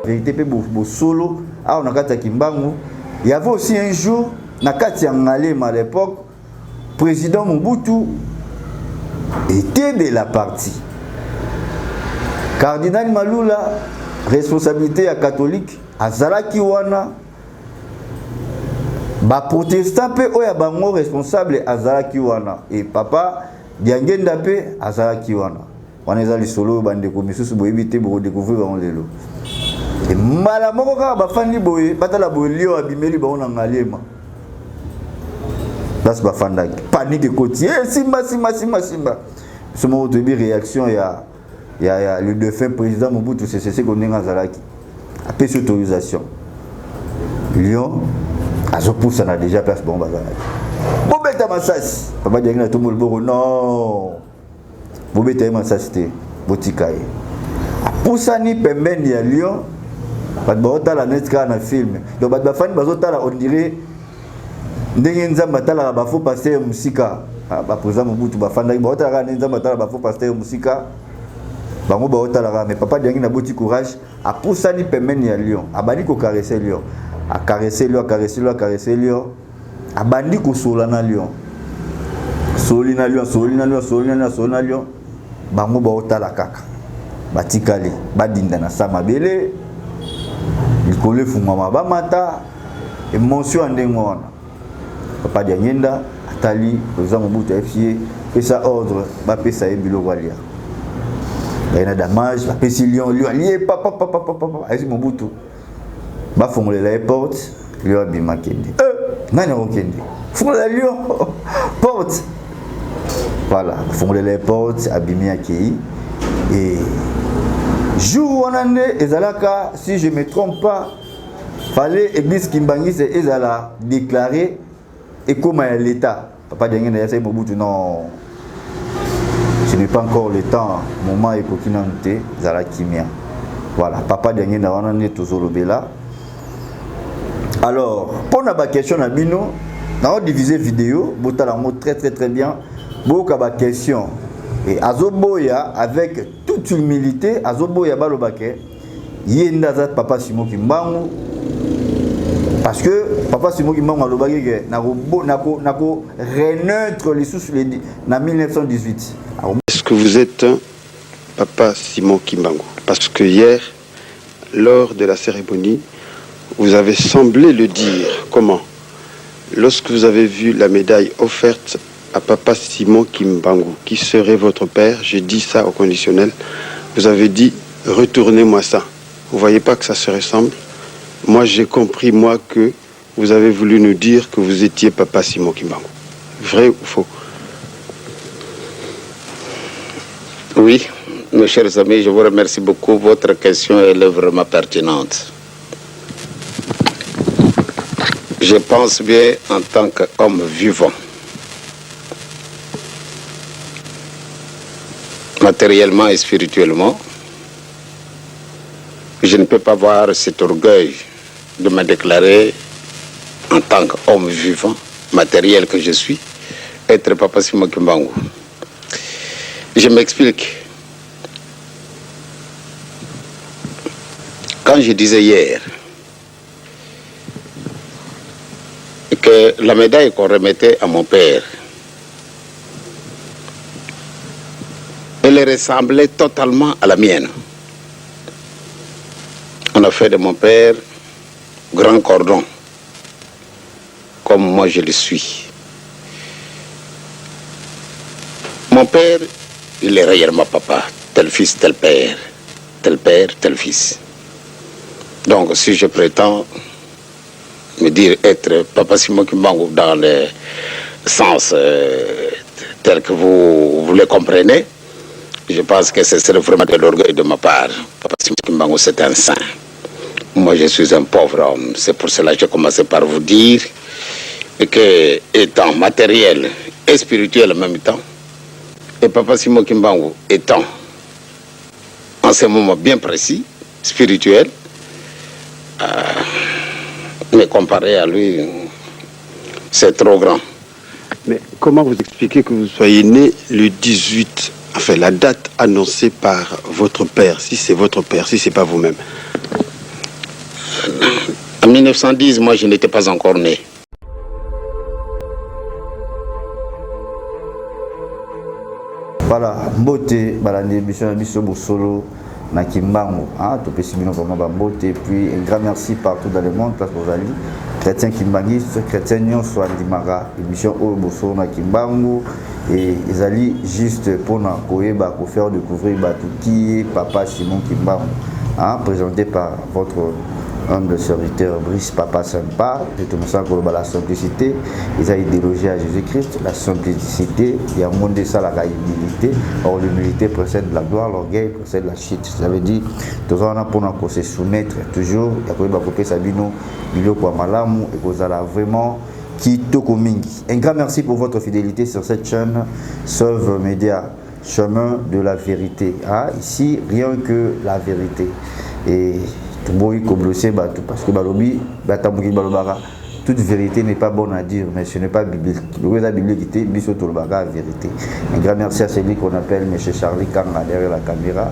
vérité pe solo ah on a kata kimbangu. Il y avait aussi un jour na kati ya Ngalema à l'époque président Mobutu était de la partie. Cardinal Malula responsabilité à catholique azalaki wana ba protestant pe oya bango responsable azalaki wana et papa Diangenda pe azalaki wana wana ezali solo bande ko misusu boyebite bo découvrir on lelo et mala moko ka ba fandi boye batala boye lio abimeli ba ona Ngalema das ba fandaki panique côtier simba ce moment de réaction ya le défunt président Mobutu c'est qu'on est azalaki après cette autorisation Lyon azopoussa na déjà place bon bazalaki bobeta masasi papa Diangena to molboro non bobeta masasi te botikaye poussa ni pembeni ya Lyon bat baota la netka na film donc bat bafani bazota la on dirait ndenge nzamba tala ba faux pasteur musika ba président Mobutu bafandaki baota la nzamba tala ba faux pasteur musika bango baota la mais papa Diangena boti courage a poussa ni pembeni ya Lyon abandi ko caresser Lyon a caresser Lyon abandi ko solana Lyon solina Lyon bango baota la kaka batikali badinda na sama bele likole fungama ba mata émotion ndengo wana papa Diangenda atali président Mobutu FCA pesa ordre ba pesa ebilo walia baina damage ba pesi Lyon lié papa asi Mobutu ba fongolela la porte Lyon abima kende nani okende fongolela Lyon porte voilà fongolela la porte abimi akei et jour on ande ezalaka si je me trompe pas fallait église Kimbangise ezala déclarer et comme à l'état papa Diangena ya sai Mobutu non ce n'est pas encore le temps moment ekokinante zala kimia voilà papa Diangena wana ne tozolobela alors pour na ba question na bino na diviser vidéo botala mo très bien boka ba question et azoboya avec toute humilité azoboya balobake yenda za papa Simon Kimbangu parce que papa Simon Kimbangu alobaki que nako renaître les sous les na 1918. Est-ce que vous êtes papa Simon Kimbangu? Parce que hier lors de la cérémonie vous avez semblé le dire. Comment? Lorsque vous avez vu la médaille offerte à papa Simon Kimbangu, qui serait votre père, je dis ça au conditionnel, vous avez dit retournez-moi ça. Vous voyez pas que ça se ressemble? Moi j'ai compris moi que vous avez voulu nous dire que vous étiez papa Simon Kimbangu. Vrai ou faux? Oui, mes chers amis, je vous remercie beaucoup. Votre question elle est vraiment pertinente. Je pense bien en tant qu'homme vivant. Matériellement et spirituellement, je ne peux pas avoir cet orgueil de me déclarer en tant qu'homme vivant, matériel que je suis, être papa Simon Kimbangu. Je m'explique. Quand je disais hier que la médaille qu'on remettait à mon père, elle ressemblait totalement à la mienne. On a fait de mon père grand cordon, comme moi je le suis. Mon père, il est réellement papa, tel fils, tel père, tel fils. Donc si je prétends me dire être papa Simon Kimbangu dans le sens tel que vous le comprenez, je pense que ce serait vraiment de l'orgueil de ma part. Papa Simon Kimbangu, c'est un saint. Moi, je suis un pauvre homme. C'est pour cela que j'ai commencé par vous dire que, étant matériel et spirituel en même temps, et papa Simon Kimbangu étant en ce moment bien précis, spirituel, mais comparé à lui, c'est trop grand. Mais comment vous expliquez que vous soyez né le 18, enfin la date annoncée par votre père, si c'est votre père, si c'est pas vous-même? En 1910, moi, je n'étais pas encore né. Voilà, beauté, balande mission biso bosolo na Kimbangu, hein, to pesi bino vraiment ba beauté, puis un grand merci partout dans le monde place bozali, chrétien kimbanguiste, chrétien nyonso andimaka émission oyo bosolo na Kimbangu et ezali juste pour na koyeba ko faire découvrir batuki Papa Simon Kimbangu, hein, présenté par votre humble serviteur Brice Papa Sympa, de tout ça pour la simplicité, ils ont idéologie à Jésus-Christ, la simplicité, il y a un monde de ça, la humilité, or l'humilité précède la gloire, l'orgueil précède la chute. Ça veut dire, tout ça on a pour nous se soumettre toujours, il y a quoi couper Sabino, il y a quoi malamu, et vous allez vraiment qui toko mingi. Un grand merci pour votre fidélité sur cette chaîne, Sauve Média, chemin de la vérité. Ah, ici, rien que la vérité. Et parce que toute vérité n'est pas bonne à dire, mais ce n'est pas biblique. La Bible qui est la vérité. Un grand merci à celui qu'on appelle M. Charlie Kanga derrière la caméra.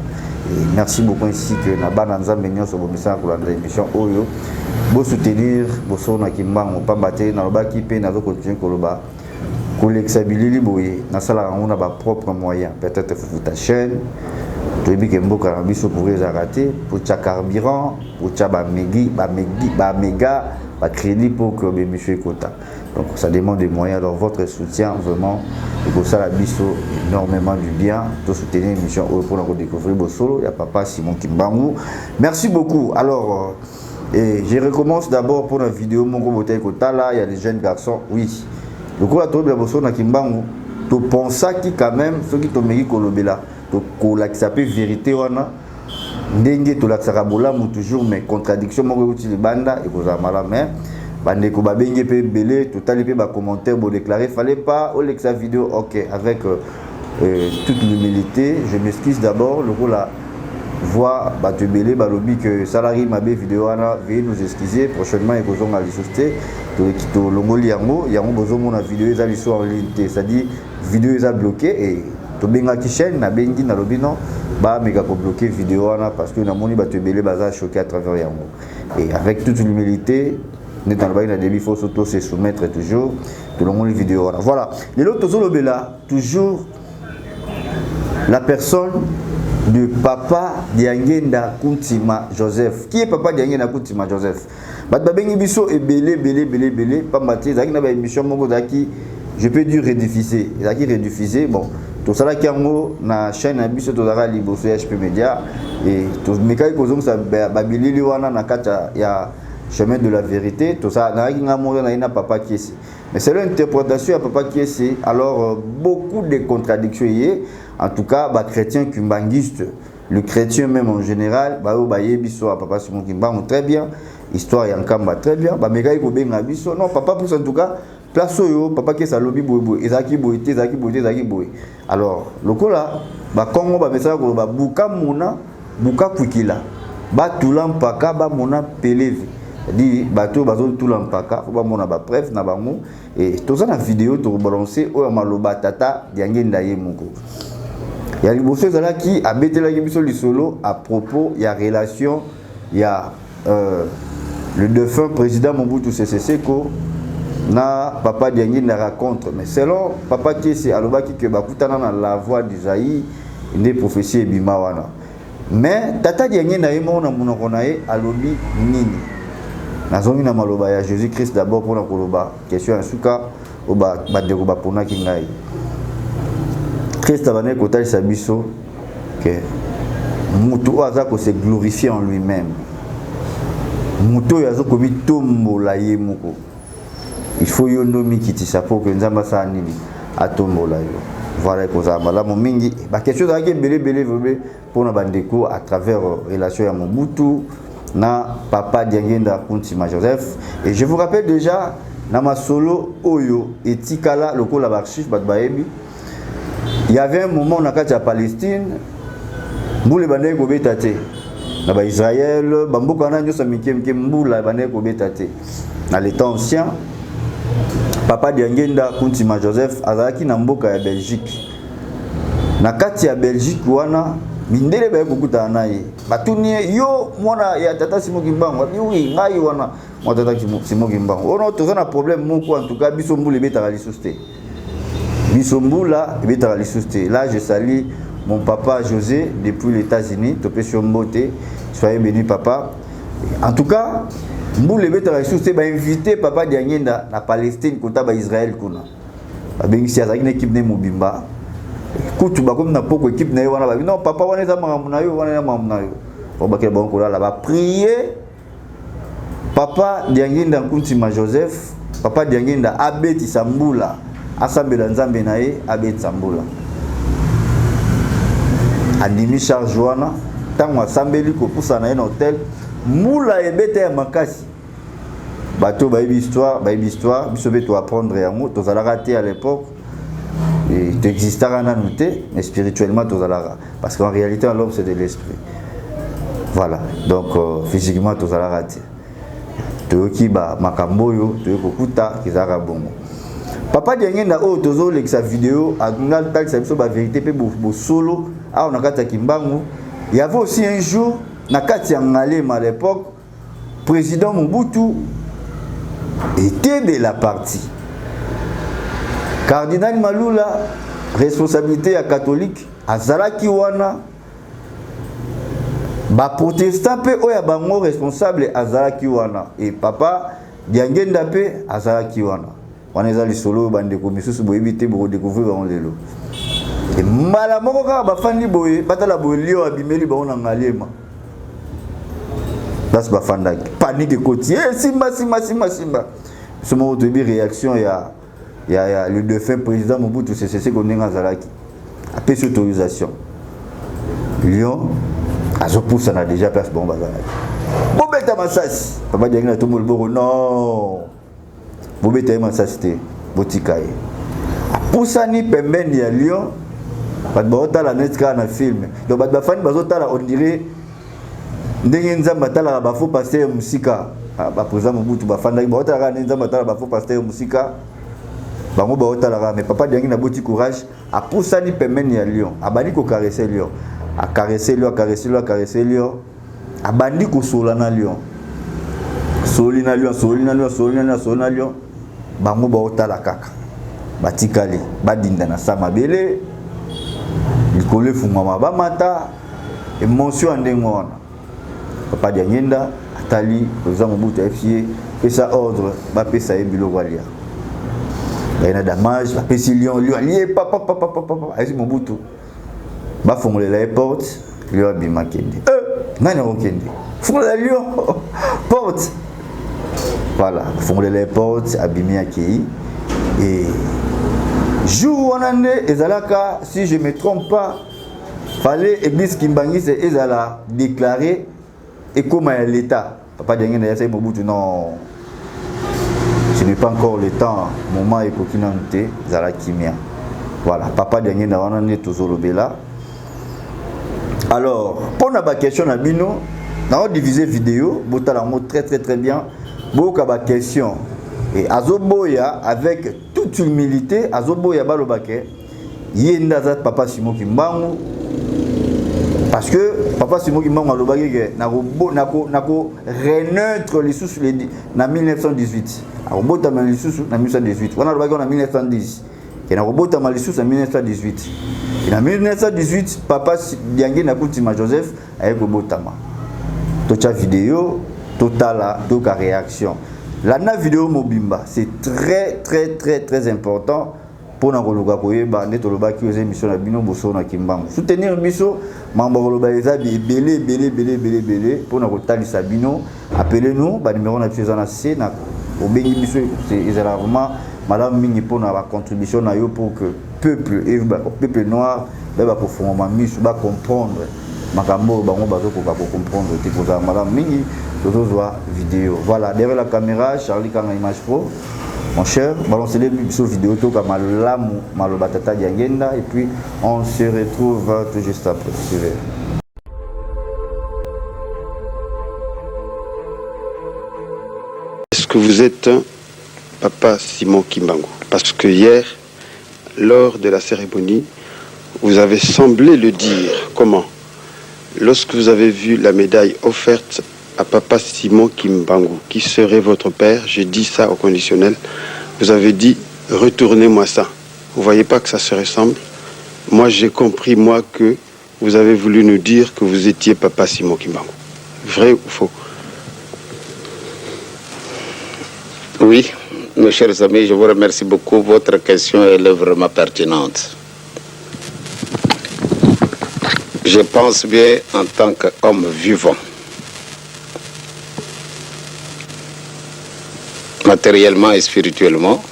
Et merci beaucoup ici que na bananza menyo sur l'émission Oyo. Bon soutenir, bon son na Kimbangu, pas battre, na loba qui paye, na zo continuer koloba. Kolexabilili boye, na sala on a ba propre moyen. Peut-être faut ta chaîne. Tu dis que mboka na biso pour les arrêter, pour ta carburant, pour ta ba méga, ba crédit pour que les monsieur écoutent. Donc ça demande des moyens. Alors votre soutien vraiment, et pour ça la biso énormément du bien. Tout soutenir l'émission pour nous découvrir Bosolo. Il y a Papa Simon Kimbangu. Merci beaucoup. Alors et je recommence d'abord pour la vidéo mon gros là, il y a des jeunes garçons. Oui. Le coup la trouble de Bosolo na Kimbangu. Tu penses qui quand même ceux qui t'ont mis kolobela. Qui s'appelle vérité wana ndenge to la tsarabola mu toujours mais contradiction moko uti libanda et koza mala mais bande ko babenge pe belé total pe ba commentaire bo déclarer fallait pas au lexa vidéo OK avec toute l'humilité je m'excuse d'abord le rôle la voix ba te belé ba lobi que salarié mabe vidéo wana veuillez nous excuser prochainement et kozonga li société to longoli yango bozo mona vidéo eza liso en ligne c'est-à-dire vidéo eza bloquée et to benga ki chaîne na bengi na lobino ba mega ko bloquer vidéo wana parce que na moni ba te belé baza choqué à travers yango et avec toute l'humilité net na ba na débit faut se soumettre toujours tout le monde les vidéos wana voilà les autres tozolobela toujours la personne de Papa Diangenda Kuntima Joseph. Qui est Papa Diangenda Kuntima Joseph? Ba bengi biso et belé pas maté zaki na ba émission moko zaki je peux dire rediffusé zaki rediffusé bon tout ça là qui yango na chaîne na biso to zaka liboso HP Media et to mekai kozong sa babilili wana na kata ya chemin de la vérité tout ça na kinga mo na ina Papa Kiesi mais c'est l'interprétation à Papa Kiesi alors beaucoup de contradictions y en tout cas ba chrétien kimbanguiste le chrétien même en général ba o ba yebiso à Papa Simon Kimbangu très bien histoire ya nkamba très bien ba mekai ko benga biso non papa pour en tout cas place yo Papa Kiesi lobi boy ezaki boy alors lokola ba Congo ba message ko ba buka mona buka kwikila ba tulampaka ba mona pelevi dit bateau bazo tulampaka ba mona ba preuve na bango et tout ça na vidéo to balancer o maloba tata Diangenda ye moko ya liboso zala qui a betela biso lisolo à propos il y a relation il y a le défunt président Mobutu Sese Seko na Papa Diangenda raconte mais selon Papa Kiesi alobaki que bakutana na la voix d'Isaïe des prophéties et bimawana mais tata Diangenda yemo na munoko nae alobi nini nazongi na maloba ya Jésus-Christ d'abord pour na koloba question asuka oba bandeko ba pona kingai Christ abane kotali sabiso que mutu aza ko se glorifier en lui-même mutu yazo ko bitombola ye moko il faut yo nomi kitisa pour que nzamba sa nini atombola yo voilà koza malamu mingi ba question za ke belé pour na bandeko à travers relation ya Mobutu na Papa Diangenda Kuntima Joseph et je vous rappelle déjà na masolo oyo etikala lokola l'archive batbaebi il y avait un moment na kati ya Palestine mbule bandeko ko betate na ba Israël bamboka na nyosa mikemke mbula bandeko ko betate na l'état ancien Papa Diangenda Kuntima Joseph azalaki na mboka ya Belgique na kati ya Belgique wana mindele ba kokuta na ye batuni yo mwana ya tata Simon Kimbangu oui ngai wana mwana tata Simon Kimbangu on a un problème moko en tout cas biso mbula betaka lisuste biso mbula betaka lisuste. Là je salue mon papa José depuis les États-Unis topé sur Mbote, soyez béni papa. En tout cas mbula betaka lisuste ba invité papa Diangenda na Palestine kota ba Israël kuna ba bengisi azaki na équipe ne mobimba kutu ba comme na poko équipe na yo wana ba non papa wana za makambo na yo wana ya makambo na yo ba bakela ba ko la ba prier papa Diangenda Nkuntima Joseph papa Diangenda abeti sambula asambela nzambe na ye abeti sambula andimi charge wana tango asambeli ko pusa na ye na hotel mula ebete ya makasi bato ba histoire biso be to apprendre yango to zala raté à l'époque et tu existera na noté mais spirituellement to zala parce qu'en réalité l'homme c'est de l'esprit. Voilà, donc physiquement to zala raté to ki ba makambo yo to kokuta kizara bongo. Papa Diangenda o tozo lek sa vidéo a ngal tal sa biso ba vérité pe bo solo a on a kata Kimbangu. Il y avait aussi un jour na kati ya Ngalema à l'époque président Mobutu était de la partie. Cardinal Malula, responsabilité à catholique, à Zalaki wana, ba protestant pe oya bango responsable à Zalaki wana. Et papa Diangenda pe à Zalaki wana. Wana ezali solo bande ko misusu boyebite bo découvrir ba lelo. Et mala moko ka ba fandi boye batala boye lio abimeli ba ona Ngalema. That's bafandaki panique côtier simba ce moment de réaction il y a le défunt président Mobutu c'est qu'on est ngazalaki après cette autorisation Lyon azo poussa na déjà place bon bazalaki bobeta masasi papa Diangenda to molboko non bobeta masasi te botikaye poussa ni pembeni ya Lyon bat bota la net ka na film donc bat bafani bazota la on dirait ndenge nzamba tala ba faux pasteur musika ba président Mobutu ba fanda ba otala nzamba tala ba faux pasteur musika bango ba otala mais papa Diangenda boti courage a poussani pembeni ya Lyon abandi ko caresser Lyon a caresser Lyon abandi ko sola na Lyon solina Lyon bango ba otala kaka batikali badinda na sama bele likole fungama ba mata émotion ndenge wana. Papa Diangenda atali président Mobutu FCA et sa ordre ba pesa ebilo walia ba ina damage ba pesi Lyon lié papa asi Mobutu ba fongolela la porte Lyon abima kende nani okende fongolela Lyon porte voilà fongolela la porte abimi akei et jour onande ezalaka si je me trompe pas fallait église Kimbangise ezala déclarer et comme à l'État, papa Diangenda ya Mobutu non, ce n'est pas encore le temps, moment et coquinante, zala kimia. Voilà, papa Diangenda wana ne tozolo bela. Alors, pour la question à bino, on a divisé vidéo, botala mo très bien. Boka ba question et azoboya avec toute humilité, azoboya balobake yenda za papa Simon Kimbangu. Parce que papa Simon Kimbangu a lobaki nako renaitre les sous en 1918. A robota ma les sous en 1918. On a lobaki en 1910. Et na robota ma les sous en 1918. Et en 1918 papa Diangenda Nkuntima Joseph a eu robotama. Toute vidéo totale donc réaction. La vidéo mobimba, c'est très important. Pour na koloka koyeba ndeto lobaki aux émissions na bino boso na Kimbangu soutenir biso mamba koloba ezabi belé pour na kotalisa bino appelez-nous ba numéro na tuza na C na obengi biso c'est vraiment madame mingi pour na ba contribution na yo pour que peuple noir ba ko fondama miso ba comprendre makambo bango bazo ko comprendre te pour madame mingi tozoa vidéo voilà derrière la caméra Charlie Kanga Image Pro. Mon cher, balancez les vidéos tout comme Malobatata Diangenda et puis on se retrouve tout juste après. Est-ce que vous êtes papa Simon Kimbangu? Parce que hier, lors de la cérémonie, vous avez semblé le dire. Comment? lorsque vous avez vu la médaille offerte à Papa Simon Kimbangu, qui serait votre père, j'ai dit ça au conditionnel, vous avez dit, retournez-moi ça. Vous voyez pas que ça se ressemble? Moi, j'ai compris, moi, que vous avez voulu nous dire que vous étiez Papa Simon Kimbangu. Vrai ou faux? Oui, mes chers amis, je vous remercie beaucoup. Votre question elle est vraiment pertinente. Je pense bien en tant qu'homme vivant, matériellement et spirituellement,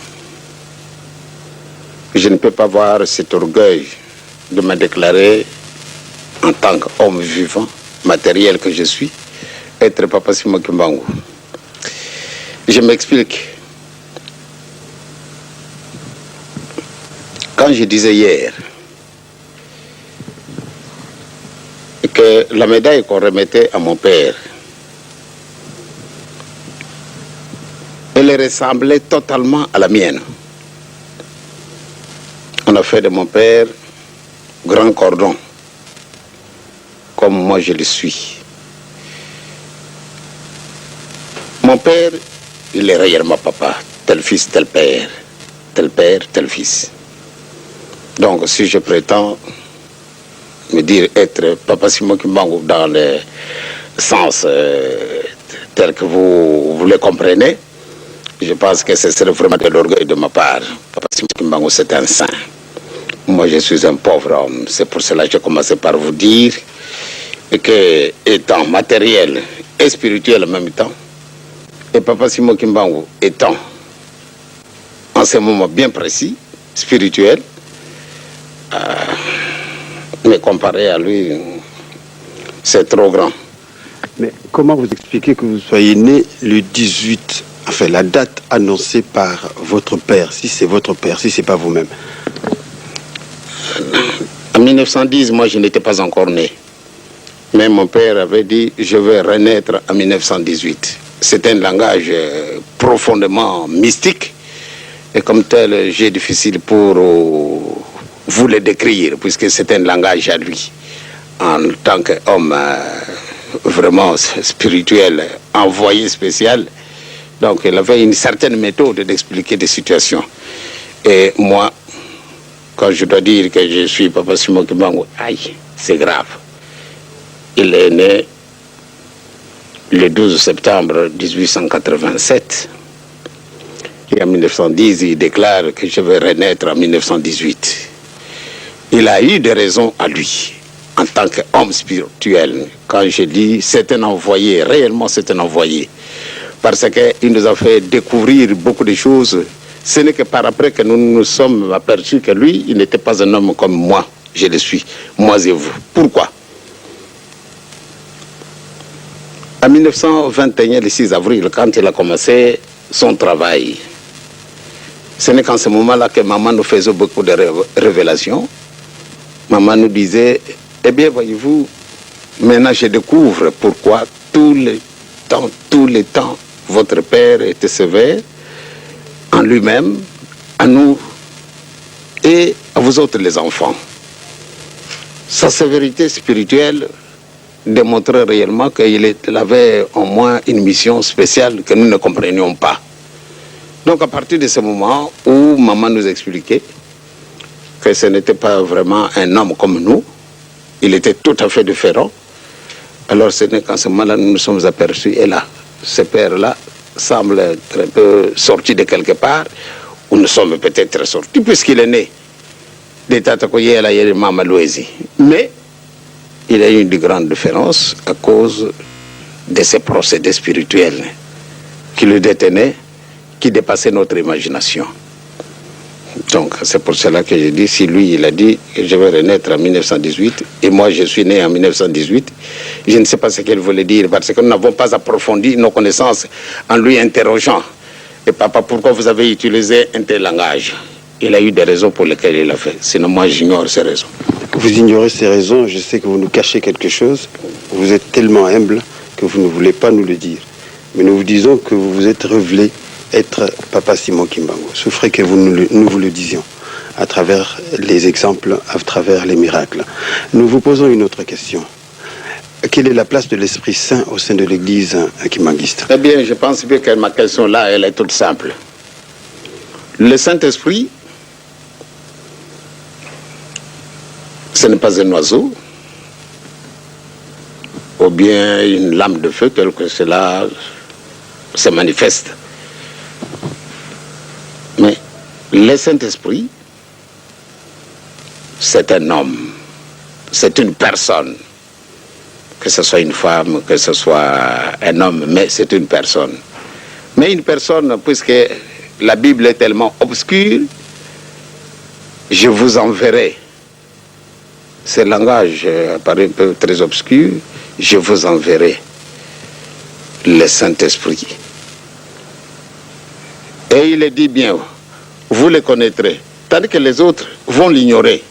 je ne peux pas avoir cet orgueil de me déclarer en tant qu'homme vivant, matériel que je suis, être Papa Simon Kimbangu. Je m'explique. Quand je disais hier que la médaille qu'on remettait à mon père, elle ressemblait totalement à la mienne. On a fait de mon père grand cordon, comme moi je le suis. Mon père, il est réellement papa, tel fils, tel père, tel fils. Donc si je prétends me dire être Papa Simon Kimbangu dans le sens tel que vous le comprenez, je pense que ce serait vraiment de l'orgueil de ma part. Papa Simon Kimbangu, c'est un saint. Moi, je suis un pauvre homme. C'est pour cela que j'ai commencé par vous dire que, étant matériel et spirituel en même temps, et Papa Simon Kimbangu étant en ce moment bien précis, spirituel, mais comparé à lui, c'est trop grand. Mais comment vous expliquez que vous soyez né le 18, enfin la date annoncée par votre père, si c'est votre père, si c'est pas vous-même? En 1910, moi je n'étais pas encore né. Mais mon père avait dit, je vais renaître en 1918. C'est un langage profondément mystique. Et comme tel, j'ai difficile pour vous le décrire, puisque c'est un langage à lui. En tant qu'homme vraiment spirituel, envoyé spécial. Donc il avait une certaine méthode d'expliquer des situations. Et moi, quand je dois dire que je suis Papa Simon Kimbangu, aïe, c'est grave. Il est né le 12 septembre 1887. Et en 1910, il déclare que je vais renaître en 1918. Il a eu des raisons à lui, en tant qu'homme spirituel. Quand je dis c'est un envoyé, réellement c'est un envoyé. Parce qu'il nous a fait découvrir beaucoup de choses. Ce n'est que par après que nous nous sommes aperçus que lui, il n'était pas un homme comme moi, je le suis, moi et vous. Pourquoi? En 1921, le 6 avril, quand il a commencé son travail, ce n'est qu'en ce moment-là que maman nous faisait beaucoup de révélations. Maman nous disait, eh bien, voyez-vous, maintenant je découvre pourquoi tout le temps, votre père était sévère en lui-même, à nous et à vous autres les enfants. Sa sévérité spirituelle démontrait réellement qu'il avait au moins une mission spéciale que nous ne comprenions pas. Donc à partir de ce moment où maman nous expliquait que ce n'était pas vraiment un homme comme nous, il était tout à fait différent, alors ce n'est qu'en ce moment-là nous nous sommes aperçus, et là, ce père-là semble être un peu sorti de quelque part, où nous sommes peut-être sortis, puisqu'il est né de Tatakoye à la Yerima Malouézi. Mais il y a eu une grande différence à cause de ces procédés spirituels qui le détenaient, qui dépassaient notre imagination. Donc c'est pour cela que je dis, si lui il a dit que je vais renaître en 1918 et moi je suis né en 1918, je ne sais pas ce qu'il voulait dire parce que nous n'avons pas approfondi nos connaissances en lui interrogeant. Et papa, pourquoi vous avez utilisé un tel langage? Il a eu des raisons pour lesquelles il l'a fait. Sinon moi j'ignore ces raisons. Vous ignorez ces raisons, je sais que vous nous cachez quelque chose. Vous êtes tellement humble que vous ne voulez pas nous le dire. Mais nous vous disons que vous vous êtes révélé être Papa Simon Kimbangu. Souffrez que nous vous le disions à travers les exemples, à travers les miracles. Nous vous posons une autre question. quelle est la place de l'Esprit Saint au sein de l'Église kimbanguiste? Eh bien, je pense bien que ma question là, elle est toute simple. Le Saint-Esprit, ce n'est pas un oiseau, ou bien une lame de feu telle que cela se manifeste. Mais le Saint-Esprit, c'est un homme, c'est une personne. Que ce soit une femme, que ce soit un homme, mais c'est une personne. Mais une personne, puisque la Bible est tellement obscure, je vous enverrai. Ce langage paraît un peu très obscur, je vous enverrai le Saint-Esprit. Et il est dit bien, vous le connaîtrez, tandis que les autres vont l'ignorer.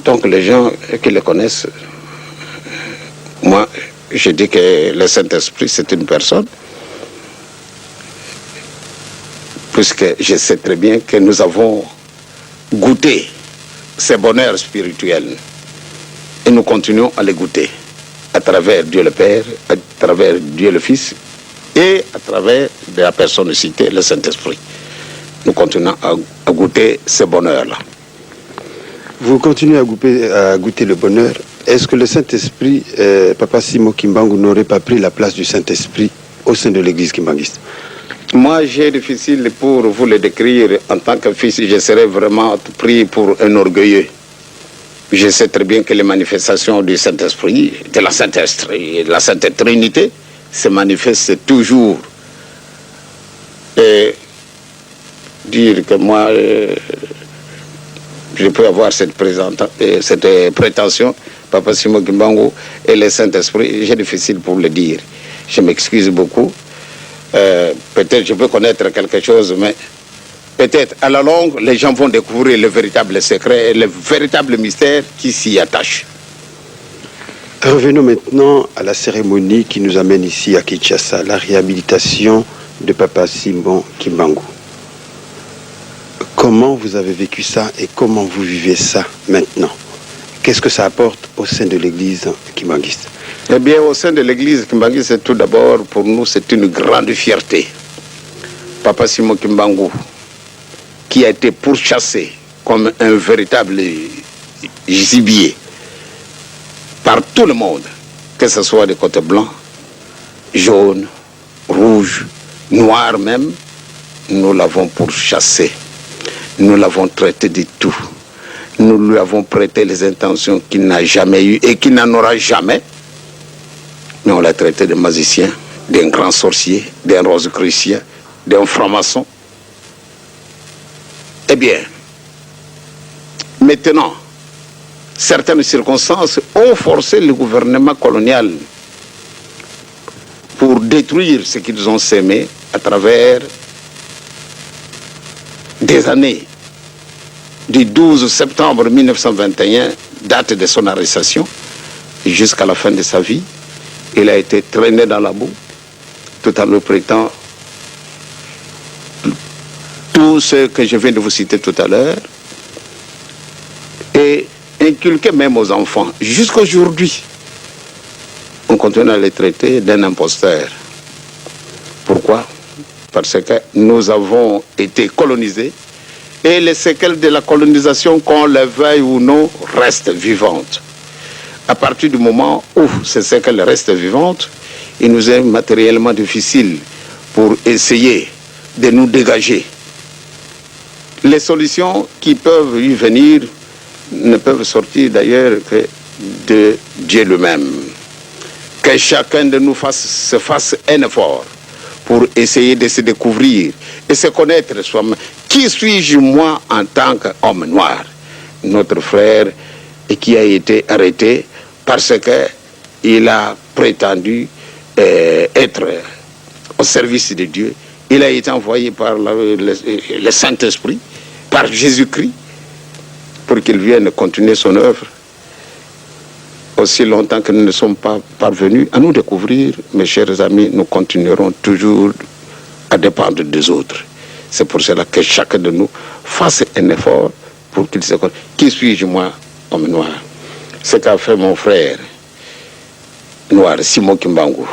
Donc les gens qui le connaissent, moi, je dis que le Saint-Esprit, c'est une personne, puisque je sais très bien que nous avons goûté ces bonheurs spirituels et nous continuons à les goûter à travers Dieu le Père, à travers Dieu le Fils et à travers de la personne citée, le Saint-Esprit. Nous continuons à goûter ces bonheurs-là. Vous continuez à goûter le bonheur. Est-ce que le Saint-Esprit, Papa Simon Kimbangu, n'aurait pas pris la place du Saint-Esprit au sein de l'Église kimbanguiste? Moi, j'ai difficile pour vous le décrire. En tant que fils, je serais vraiment pris pour un orgueilleux. Je sais très bien que les manifestations du Saint-Esprit, de la Sainte Trinité, se manifestent toujours. Et dire que moi, je peux avoir cette prétention, Papa Simon Kimbangu et le Saint-Esprit, j'ai difficile pour le dire. Je m'excuse beaucoup. Peut-être je peux connaître quelque chose, mais peut-être à la longue, les gens vont découvrir le véritable secret et le véritable mystère qui s'y attache. Revenons maintenant à la cérémonie qui nous amène ici à Kinshasa, la réhabilitation de Papa Simon Kimbangu. Comment vous avez vécu ça et comment vous vivez ça maintenant? Qu'est-ce que ça apporte au sein de l'Église kimbanguiste? Eh bien, au sein de l'Église kimbanguiste, tout d'abord, pour nous, c'est une grande fierté. Papa Simon Kimbangu, qui a été pourchassé comme un véritable gibier par tout le monde, que ce soit des côtés blancs, jaunes, rouges, noirs même, nous l'avons pourchassé. Nous l'avons traité de tout. Nous lui avons prêté les intentions qu'il n'a jamais eues et qu'il n'en aura jamais. Mais on l'a traité de magicien, d'un grand sorcier, d'un rosicrucien, d'un franc-maçon. Eh bien, maintenant, certaines circonstances ont forcé le gouvernement colonial pour détruire ce qu'ils ont sémé à travers des années. Du 12 septembre 1921, date de son arrestation, jusqu'à la fin de sa vie, il a été traîné dans la boue, tout en le prêtant tout ce que je viens de vous citer tout à l'heure, et inculqué même aux enfants. Jusqu'aujourd'hui, on continue à les traiter d'un imposteur. Pourquoi? Parce que nous avons été colonisés, et les séquelles de la colonisation, qu'on le veuille ou non, restent vivantes. À partir du moment où ces séquelles restent vivantes, il nous est matériellement difficile pour essayer de nous dégager. Les solutions qui peuvent y venir ne peuvent sortir d'ailleurs que de Dieu lui-même. Que chacun de nous se fasse un effort pour essayer de se découvrir et se connaître soi-même. Qui suis-je moi en tant qu'homme noir? Notre frère et qui a été arrêté parce qu'il a prétendu être au service de Dieu. Il a été envoyé par le Saint-Esprit, par Jésus-Christ, pour qu'il vienne continuer son œuvre. Aussi longtemps que nous ne sommes pas parvenus à nous découvrir, mes chers amis, nous continuerons toujours à dépendre des autres. C'est pour cela que chacun de nous fasse un effort pour qu'il se connaisse. Qui suis-je moi, homme noir? Ce qu'a fait mon frère noir, Simon Kimbangu.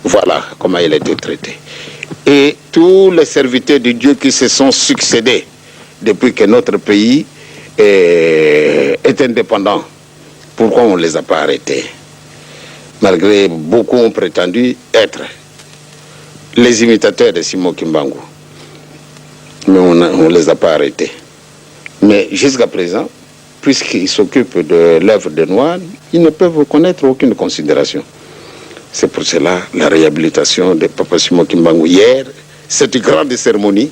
Voilà comment il a été traité. Et tous les serviteurs de Dieu qui se sont succédés depuis que notre pays est indépendant, pourquoi on ne les a pas arrêtés? Malgré beaucoup ont prétendu être les imitateurs de Simon Kimbangu. Mais on ne les a pas arrêtés. Mais jusqu'à présent, puisqu'ils s'occupent de l'œuvre des Noirs, ils ne peuvent connaître aucune considération. C'est pour cela la réhabilitation de Papa Simon Kimbangu hier, cette grande cérémonie,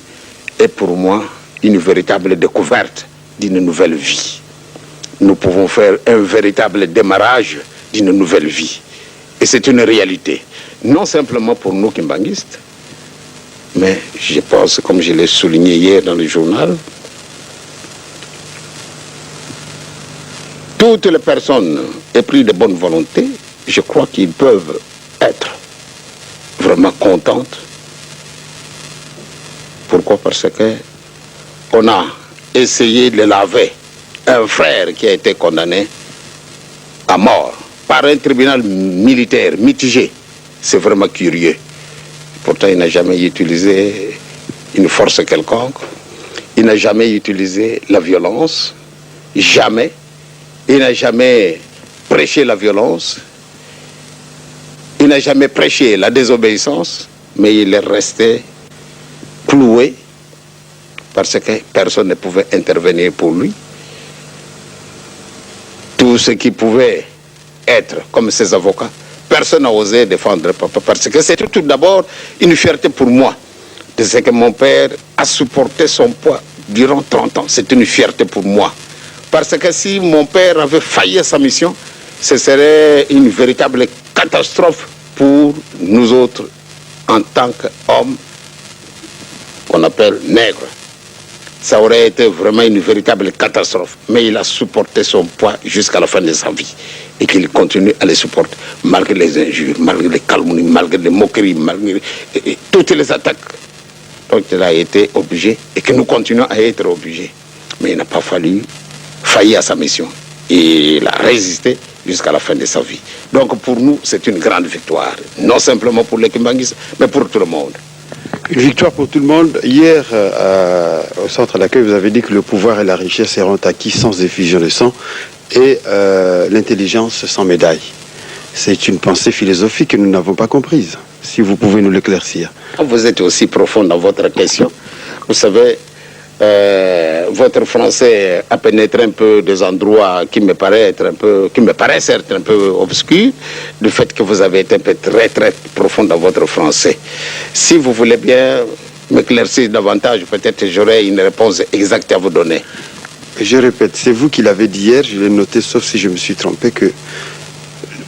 est pour moi une véritable découverte d'une nouvelle vie. Nous pouvons faire un véritable démarrage d'une nouvelle vie. Et c'est une réalité, non simplement pour nous kimbanguistes, mais je pense, comme je l'ai souligné hier dans le journal, toutes les personnes épris de bonne volonté, je crois qu'ils peuvent être vraiment contentes. Pourquoi? Parce que on a essayé de laver un frère qui a été condamné à mort par un tribunal militaire mitigé. C'est vraiment curieux. Pourtant, il n'a jamais utilisé une force quelconque. Il n'a jamais utilisé la violence. Jamais. Il n'a jamais prêché la violence. Il n'a jamais prêché la désobéissance. Mais il est resté cloué parce que personne ne pouvait intervenir pour lui. Tout ce qui pouvait être comme ses avocats, personne n'a osé défendre Papa, parce que c'est tout d'abord une fierté pour moi de ce que mon père a supporté son poids durant 30 ans. C'est une fierté pour moi. Parce que si mon père avait failli à sa mission, ce serait une véritable catastrophe pour nous autres en tant qu'hommes qu'on appelle nègres. Ça aurait été vraiment une véritable catastrophe. Mais il a supporté son poids jusqu'à la fin de sa vie. Et qu'il continue à les supporter, malgré les injures, malgré les calomnies, malgré les moqueries, malgré toutes les attaques. Donc il a été obligé, et que nous continuons à être obligés. Mais il n'a pas failli à sa mission. Et il a résisté jusqu'à la fin de sa vie. Donc pour nous, c'est une grande victoire. Non simplement pour les Kimbanguistes, mais pour tout le monde. Une victoire pour tout le monde. Hier, au centre d'accueil, vous avez dit que le pouvoir et la richesse seront acquis sans effusion de sang et l'intelligence sans médaille. C'est une pensée philosophique que nous n'avons pas comprise. Si vous pouvez nous l'éclaircir. Vous êtes aussi profond dans votre question. Vous savez, votre français a pénétré un peu des endroits qui me paraissent être un peu obscurs, du fait que vous avez été un peu très très profond dans votre français. Si vous voulez bien m'éclaircir davantage, peut-être j'aurai une réponse exacte à vous donner. Je répète, c'est vous qui l'avez dit hier, je l'ai noté, sauf si je me suis trompé, que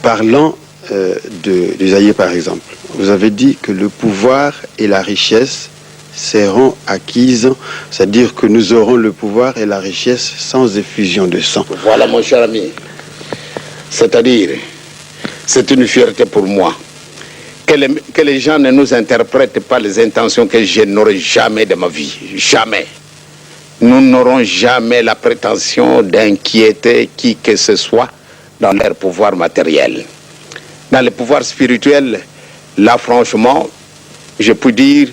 parlant de Zaïre par exemple, vous avez dit que le pouvoir et la richesse seront acquises, c'est-à-dire que nous aurons le pouvoir et la richesse sans effusion de sang. Voilà mon cher ami. C'est-à-dire, c'est une fierté pour moi. Que les gens ne nous interprètent pas les intentions que je n'aurai jamais de ma vie. Jamais. Nous n'aurons jamais la prétention d'inquiéter qui que ce soit dans leur pouvoir matériel. Dans le pouvoir spirituel, là franchement, je peux dire,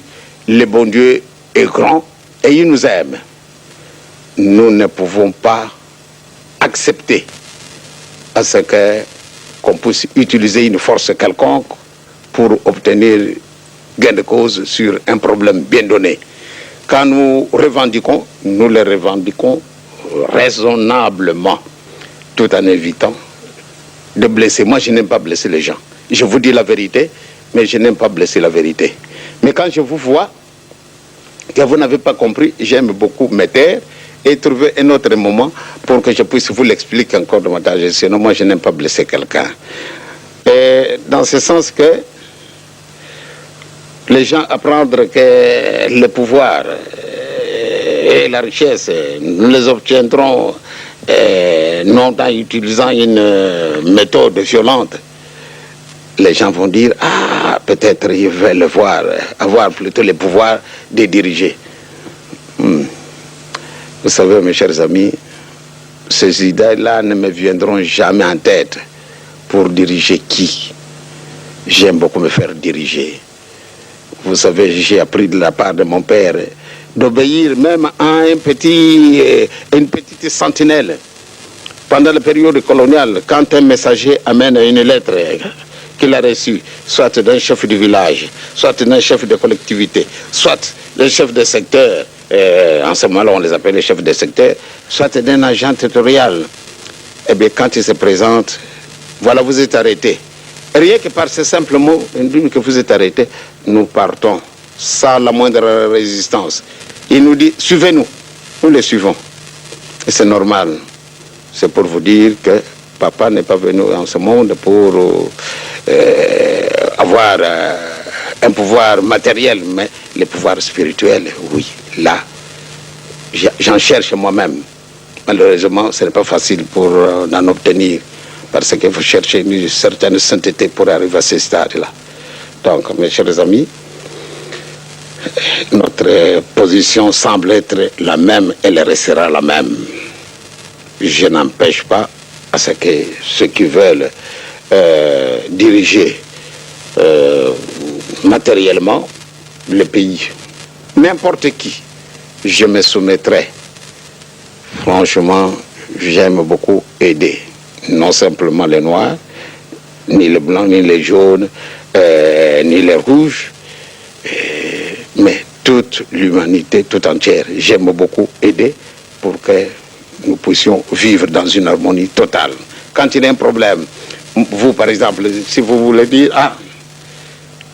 le bon Dieu est grand et il nous aime. Nous ne pouvons pas accepter à ce qu'on puisse utiliser une force quelconque pour obtenir gain de cause sur un problème bien donné. Quand nous revendiquons, nous le revendiquons raisonnablement, tout en évitant de blesser. Moi, je n'aime pas blesser les gens. Je vous dis la vérité, mais je n'aime pas blesser la vérité. Mais quand je vous vois que vous n'avez pas compris, j'aime beaucoup me taire et trouver un autre moment pour que je puisse vous l'expliquer encore davantage. Sinon, moi, je n'aime pas blesser quelqu'un. Et dans ce sens que les gens apprendre que le pouvoir et la richesse, nous les obtiendrons non en utilisant une méthode violente. Les gens vont dire, ah, peut-être ils veulent avoir plutôt le pouvoir de diriger. Vous savez, mes chers amis, ces idées-là ne me viendront jamais en tête. pour diriger qui? J'aime beaucoup me faire diriger. Vous savez, j'ai appris de la part de mon père d'obéir même à une petite sentinelle. Pendant la période coloniale, quand un messager amène une lettre qu'il a reçue, soit d'un chef du village, soit d'un chef de collectivité, soit d'un chef de secteur, en ce moment-là on les appelle les chefs de secteur, soit d'un agent territorial, eh bien quand il se présente, voilà, vous êtes arrêté. Rien que par ce simple mot, que vous êtes arrêté, nous partons sans la moindre résistance. Il nous dit, suivez-nous. Nous les suivons. Et c'est normal. C'est pour vous dire que papa n'est pas venu en ce monde pour avoir un pouvoir matériel, mais le pouvoir spirituel, oui, là, j'en cherche moi-même. Malheureusement, ce n'est pas facile pour en obtenir, parce qu'il faut chercher une certaine sainteté pour arriver à ce stade-là. Donc, mes chers amis, notre position semble être la même, elle restera la même. Je n'empêche pas à ce que ceux qui veulent diriger matériellement le pays, n'importe qui, je me soumettrai. Franchement, j'aime beaucoup aider, non simplement les noirs, ni les blancs, ni les jaunes, ni les rouges, mais toute l'humanité tout entière. J'aime beaucoup aider pour que nous puissions vivre dans une harmonie totale. Quand il y a un problème, vous par exemple, si vous voulez dire, ah,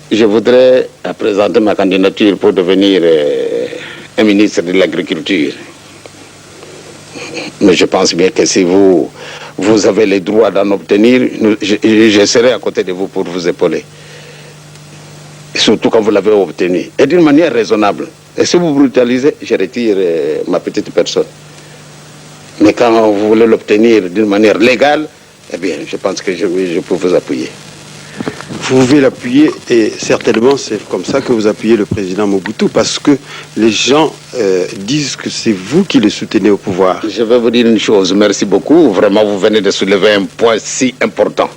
je voudrais présenter ma candidature pour devenir un ministre de l'Agriculture. Mais je pense bien que si vous avez le droit d'en obtenir, je serai à côté de vous pour vous épauler. Surtout quand vous l'avez obtenu. Et d'une manière raisonnable. Et si vous brutalisez, je retire ma petite personne. Mais quand vous voulez l'obtenir d'une manière légale, eh bien, je pense que je peux vous appuyer. Vous pouvez l'appuyer et certainement c'est comme ça que vous appuyez le président Mobutu parce que les gens disent que c'est vous qui le soutenez au pouvoir. Je vais vous dire une chose, merci beaucoup. Vraiment, vous venez de soulever un point si important.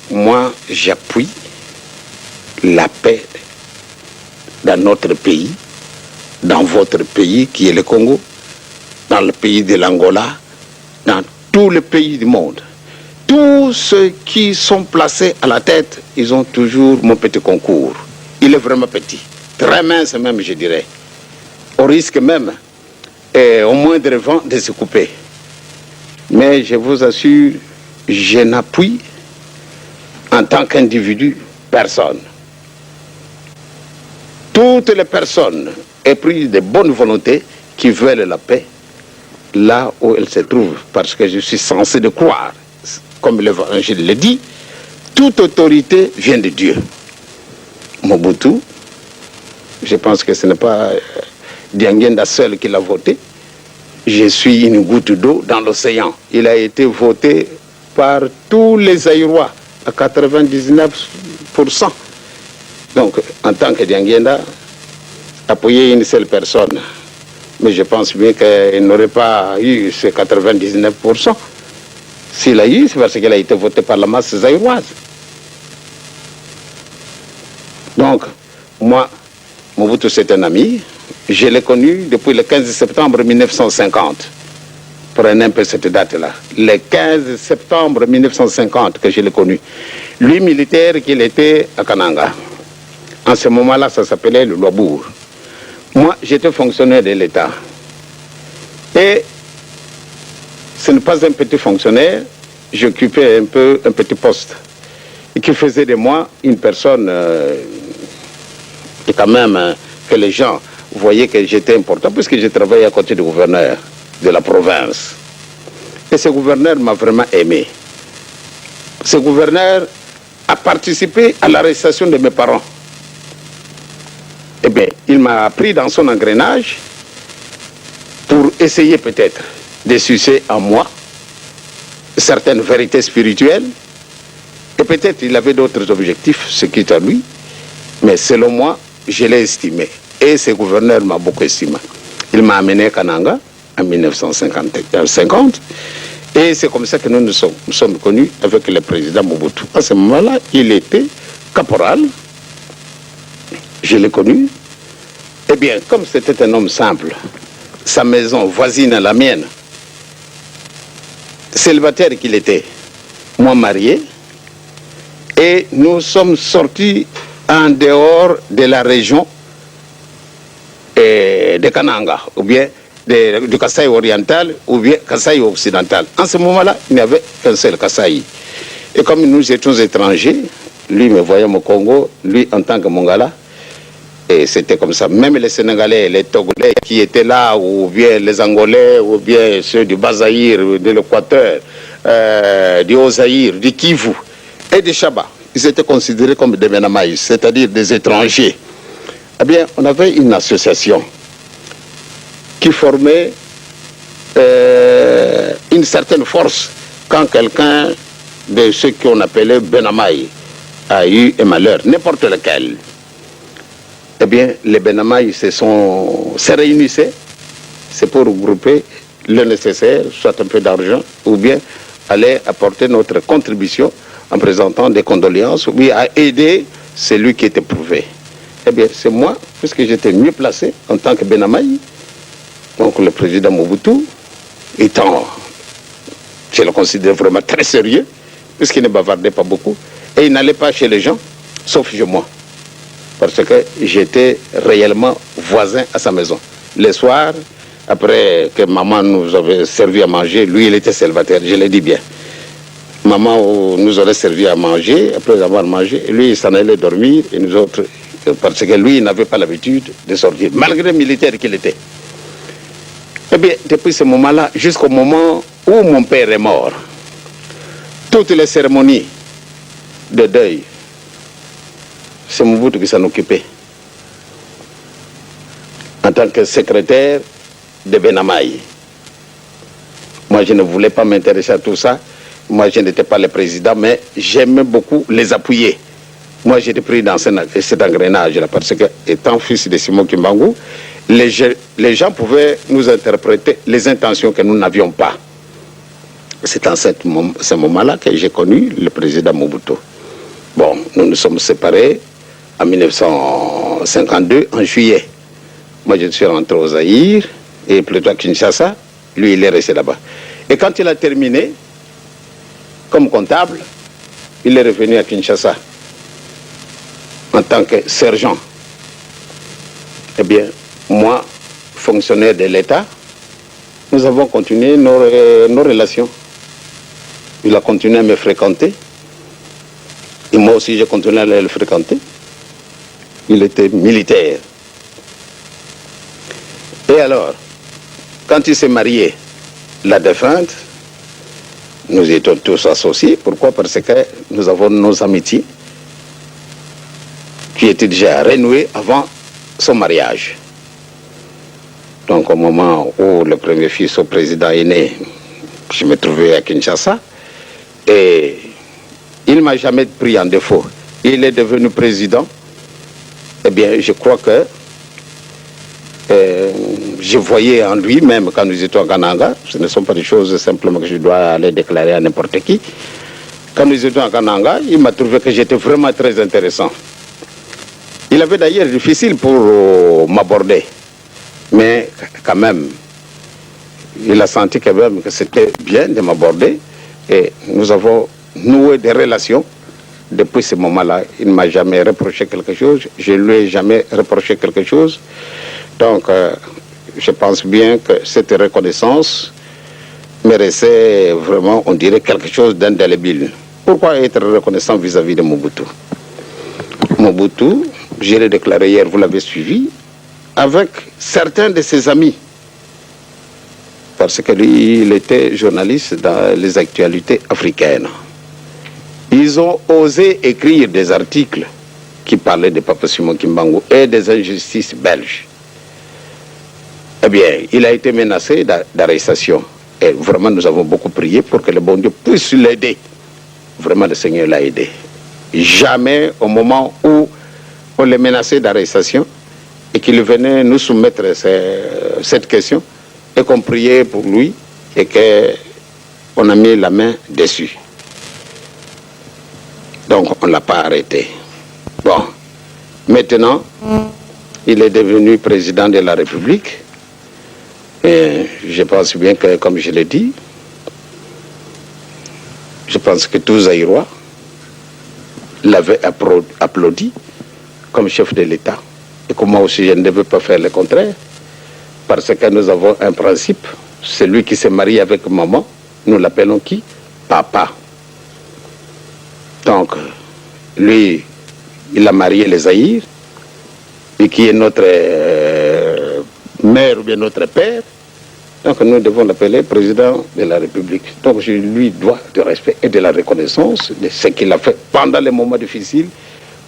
Moi, j'appuie la paix dans notre pays, dans votre pays qui est le Congo, dans le pays de l'Angola, dans tous les pays du monde. Tous ceux qui sont placés à la tête, ils ont toujours mon petit concours. Il est vraiment petit, très mince même, je dirais. Au risque même, au moindre vent, de se couper. Mais je vous assure, je n'appuie en tant qu'individu personne. Toutes les personnes épris de bonne volonté qui veulent la paix, là où elles se trouvent, parce que je suis censé de croire, comme l'Évangile le dit, toute autorité vient de Dieu. Mobutu, je pense que ce n'est pas Diangenda seul qui l'a voté. Je suis une goutte d'eau dans l'océan. Il a été voté par tous les Aïrois à 99%. Donc, en tant que Diangenda, appuyer une seule personne, mais je pense bien qu'il n'aurait pas eu ces 99%. S'il a eu, c'est parce qu'il a été voté par la masse zaïroise. Donc, moi, Mobutu, c'est un ami. Je l'ai connu depuis le 15 septembre 1950. Prenez un peu cette date-là. Le 15 septembre 1950 que je l'ai connu. Lui, militaire, qu'il était à Kananga. En ce moment-là, ça s'appelait le Lobour. Moi, j'étais fonctionnaire de l'État. Et ce n'est pas un petit fonctionnaire, j'occupais un petit poste. Et qui faisait de moi une personne et quand même que les gens voyaient que j'étais important, puisque j'ai travaillé à côté du gouverneur de la province. Et ce gouverneur m'a vraiment aimé. Ce gouverneur a participé à l'arrestation de mes parents. Eh bien, il m'a pris dans son engrenage pour essayer peut-être de sucer en moi certaines vérités spirituelles. Et peut-être il avait d'autres objectifs, ce qui est à lui. Mais selon moi, je l'ai estimé. Et ce gouverneur m'a beaucoup estimé. Il m'a amené à Kananga en 1950. Et c'est comme ça que nous sommes connus avec le président Mobutu. À ce moment-là, il était caporal. Je l'ai connu. Eh bien, comme c'était un homme simple, sa maison voisine à la mienne, célibataire qu'il était, moi marié, et nous sommes sortis en dehors de la région de Kananga, ou bien du Kasaï oriental, ou bien Kasaï occidental. En ce moment-là, il n'y avait qu'un seul Kasaï. Et comme nous étions étrangers, lui me voyait au Congo, lui en tant que Mongala, et c'était comme ça. Même les Sénégalais, les Togolais qui étaient là, ou bien les Angolais, ou bien ceux du Bas-Zaïre, de l'Équateur, du Haut-Zaïre, du Kivu et du Chaba, ils étaient considérés comme des Benamaïs, c'est-à-dire des étrangers. Eh bien, on avait une association qui formait une certaine force quand quelqu'un de ceux qu'on appelait Benamaï a eu un malheur, n'importe lequel. Eh bien, les Benamaï se réunissaient, c'est pour regrouper le nécessaire, soit un peu d'argent, ou bien aller apporter notre contribution en présentant des condoléances, ou bien à aider celui qui était prouvé. Eh bien, c'est moi, puisque j'étais mieux placé en tant que Benamaï, donc le président Mobutu, étant, je le considère vraiment très sérieux, puisqu'il ne bavardait pas beaucoup, et il n'allait pas chez les gens, sauf chez moi. Parce que j'étais réellement voisin à sa maison. Le soir, après que maman nous avait servi à manger, lui il était célibataire, je l'ai dit bien. Maman nous aurait servi à manger, après avoir mangé, lui il s'en allait dormir, et nous autres, parce que lui il n'avait pas l'habitude de sortir, malgré le militaire qu'il était. Eh bien, depuis ce moment-là, jusqu'au moment où mon père est mort, toutes les cérémonies de deuil, c'est Mobutu qui s'en occupait. En tant que secrétaire de Benamaï. Moi, je ne voulais pas m'intéresser à tout ça. Moi, je n'étais pas le président, mais j'aimais beaucoup les appuyer. Moi, j'étais pris dans cet engrenage-là, parce que, étant fils de Simon Kimbangu, les gens pouvaient nous interpréter les intentions que nous n'avions pas. C'est en ce moment-là que j'ai connu le président Mobutu. Bon, nous nous sommes séparés en 1952, en juillet. Moi, je suis rentré au Zaïre, et plutôt à Kinshasa. Lui, il est resté là-bas. Et quand il a terminé, comme comptable, il est revenu à Kinshasa en tant que sergent. Eh bien, moi, fonctionnaire de l'État, nous avons continué nos relations. Il a continué à me fréquenter. Et moi aussi, j'ai continué à le fréquenter. Il était militaire. Et alors, quand il s'est marié, la défunte, nous étions tous associés. Pourquoi? Parce que nous avons nos amitiés qui étaient déjà renouées avant son mariage. Donc au moment où le premier fils au président est né, je me trouvais à Kinshasa et il ne m'a jamais pris en défaut. Il est devenu président. Eh bien, je crois que je voyais en lui, même quand nous étions à Kananga, ce ne sont pas des choses simplement que je dois aller déclarer à n'importe qui. Quand nous étions à Kananga, il m'a trouvé que j'étais vraiment très intéressant. Il avait d'ailleurs difficile pour m'aborder, mais quand même, il a senti quand même que c'était bien de m'aborder et nous avons noué des relations. Depuis ce moment-là, il ne m'a jamais reproché quelque chose, je ne lui ai jamais reproché quelque chose. Donc, je pense bien que cette reconnaissance méritait vraiment, on dirait, quelque chose d'indélébile. Pourquoi être reconnaissant vis-à-vis de Mobutu? Mobutu, je l'ai déclaré hier, vous l'avez suivi, avec certains de ses amis. Parce que lui, il était journaliste dans les actualités africaines. Ils ont osé écrire des articles qui parlaient de Papa Simon Kimbangu et des injustices belges. Eh bien, il a été menacé d'arrestation. Et vraiment, nous avons beaucoup prié pour que le bon Dieu puisse l'aider. Vraiment, le Seigneur l'a aidé. Jamais, au moment où on le menaçait d'arrestation et qu'il venait nous soumettre cette question, et qu'on priait pour lui et que on a mis la main dessus. Donc on ne l'a pas arrêté. Bon, maintenant, il est devenu président de la République. Et je pense bien que, comme je l'ai dit, je pense que tous Zaïrois l'avaient applaudi comme chef de l'État. Et que moi aussi, je ne devais pas faire le contraire. Parce que nous avons un principe. Celui qui se marie avec maman, nous l'appelons qui? Papa. Donc, lui, il a marié les Zaïre, et qui est notre mère ou bien notre père. Donc nous devons l'appeler président de la République. Donc je lui dois du respect et de la reconnaissance de ce qu'il a fait pendant les moments difficiles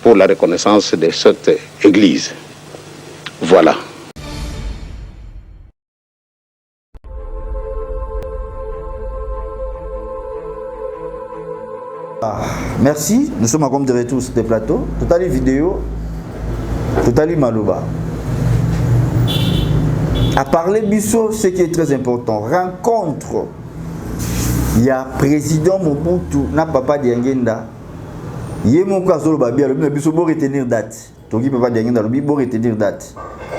pour la reconnaissance de cette église. Voilà. Merci, nous sommes comme de retour sur le plateau. Tout à l'heure vidéo, tout à l'heure Maloba. À parler Bisso, ce qui est très important, rencontre. Il y a président Mobutu, na papa Diangenda. Yemo Kazolo Babia, le Bisso pour retenir date. Donc papa Diangenda, le pour retenir date.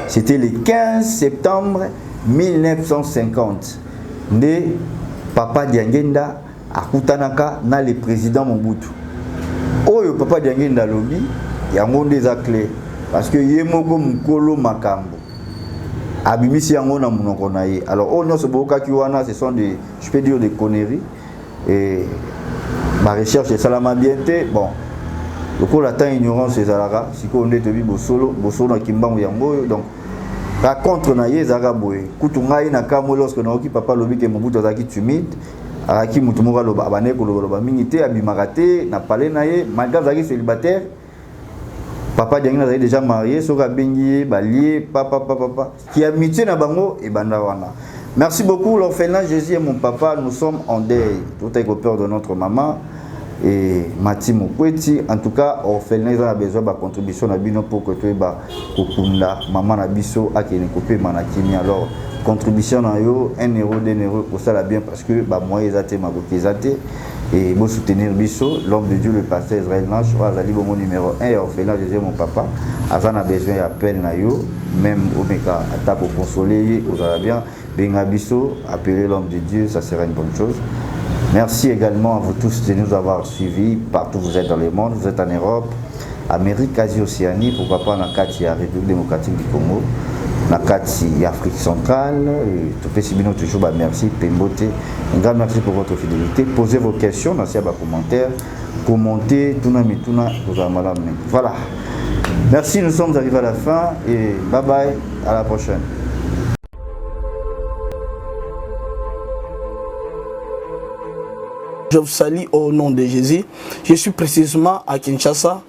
C'était le 15 septembre 1950. De papa Diangenda à Kutanaka, na le président Mobutu. Oyo papa Diangenda lobi, yango des clés parce que Yemo Mukolo Makambo. Abimisi yango na munoko na ye. Alors on se boka kiwana, ce sont des, je peux dire, des conneries et ma recherche est salama bienté. Bon, le coup la temps ignorance c'est zalaka si ko ndé te bi bosolo na kimbango yango. Donc raconte na ye zaka boye kutunga na kamo lorsque na oki papa lobi ke Mobutu azaki timide araki mutu moka loba abane ko loba mingi te abimaka te na parler na ye malgré azaki célibataire. Papa Diangenda est déjà marié, Soka Bengi, Balié, papa, qui a mité na bango et bandawana. Merci beaucoup, l'orphelin Jésus et mon papa, nous sommes en deuil. Tout est au peur de notre maman et Mati Mokweti. En tout cas, l'orphelin a besoin de contribution na bino pour que tu aies kokunda maman na biso a qui ne coupé manakini. Alors, contribution na yo 1 euro, 2 euros pour ça la bien parce que bah moi ils até ma kozate. Et pour soutenir Bisso, l'homme de Dieu, le pasteur Israël Nash, Azali Bongo numéro 1, et orphelin, je mon papa, Azan a besoin d'appel na yo, même au Meka, à pour consoler, aux Arabiens, Benga Bisso, appeler l'homme de Dieu, ça sera une bonne chose. Merci également à vous tous de nous avoir suivis, partout où vous êtes dans le monde, vous êtes en Europe, Amérique, Asie, Océanie, pourquoi pas dans la République démocratique du Congo. La Afrique centrale, tout le toujours merci, Pembote. Un grand merci pour votre fidélité. Posez vos questions dans les commentaires, commentez, voilà. Merci, nous sommes arrivés à la fin et bye bye, à la prochaine. Je vous salue au nom de Jésus. Je suis précisément à Kinshasa,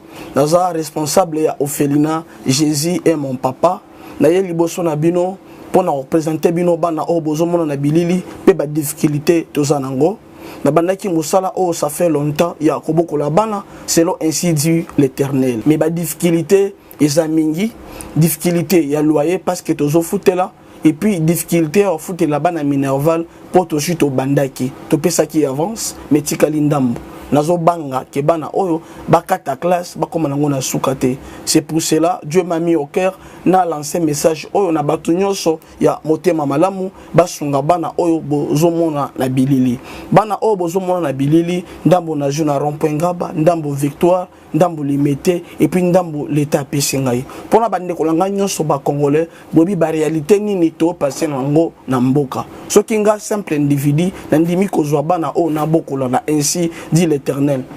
responsable à Ophelina. Jésus est mon papa. Naye liboso na bino pour représenter bino bana o bozomona na bilili pe ba difficulté tozanango na bandaki musala o ça fait longtemps ya kobokola bana selon ainsi dit l'Éternel mais ba difficulté ezamingi difficulté ya loyer parce que tozo futela et puis difficulté au futela bana minerval pour to chute au bandaki to pesa qui avance mais tikali ndambo nazo banga ke bana oyo bakata classe bakoma nango na sukate. C'est pour cela Dieu m'a mis au cœur na lancé message oyo na batu nyonso ya motema malamu basunga bana oyo bozomona na bilili bana oyo bozomona na bilili ndambo na juna rond-point Ngaba ndambo Victoire ndambo Limete et puis ndambo l'état pesingai pona bande kolanga nyonso ba congolais bobi ba réalité nini to passer nango na mboka soki nga simple individu na ndimi kozwa bana oyo na bokola na ainsi dit l'Éternel.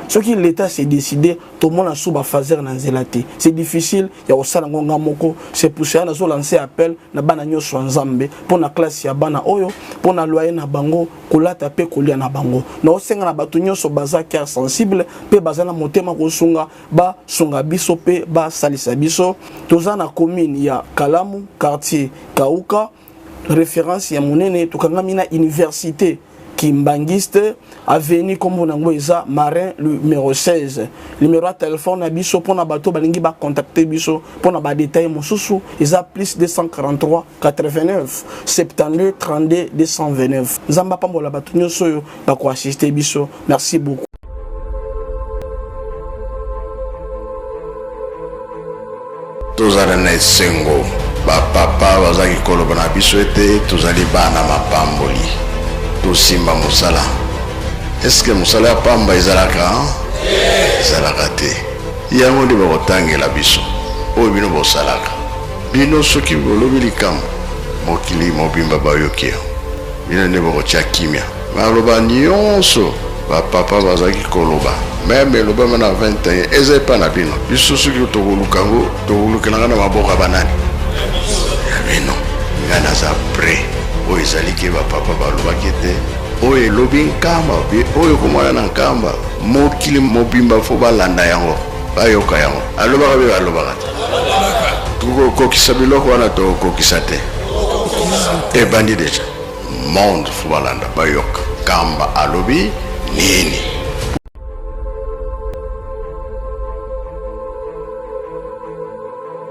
Ce qui l'État s'est décidé, tout le monde a souba fazer na zelati. C'est difficile, il y a aussi ngonga moko. C'est pour ça que nous lancé appel na bana nyonso nzambe pour na classe ya bana oyo, pour na loyer na bango, kolata pe kolia na bango. Na osenga na batu nyonso baza cœur sensible, pe baza na motema kosunga ba sunga biso pe ba salisa biso. Toza na commune ya Kalamu, quartier Kauka, référence ya monene tukanga mina université Kimbangiste, avenue comme Nango Eza, Marin, numéro 16. Numéro de téléphone, Abiso, pour na bateau, balingi ba contacter Biso, pour na ba détail, mon sous, Eza plus 243 89 72 32 229. Zamba Pambola Batunyo Soyo, Bako assister Biso. Merci beaucoup. Tozali na esengo bapapa bazalaki koloba na biso ete tozali bana mapamboli tosimba mosala. Eske mosala ya pamba ezalaka ezalaka te yango nde bakotangela biso oyo bino bosalaka bino soki bolobi likambo mokili mobimba bayoki bino nde bakotya kimia maloba nyonso bapapa bazalaki koloba même eloba mana 21 eza epa na bino biso soki tokolukango tokolukelanga na maboka banani bino nga naza pre oyo ezaliki bapapa balobaki te oyo elobi nkamba oyo komona na nkamba mokili mobimba fo balanda yango bayoka yango alobaka be balobaka te kokokisa biloko wana tokokisa te ebandi deja monde fo balanda bayoka nkamba alobi nini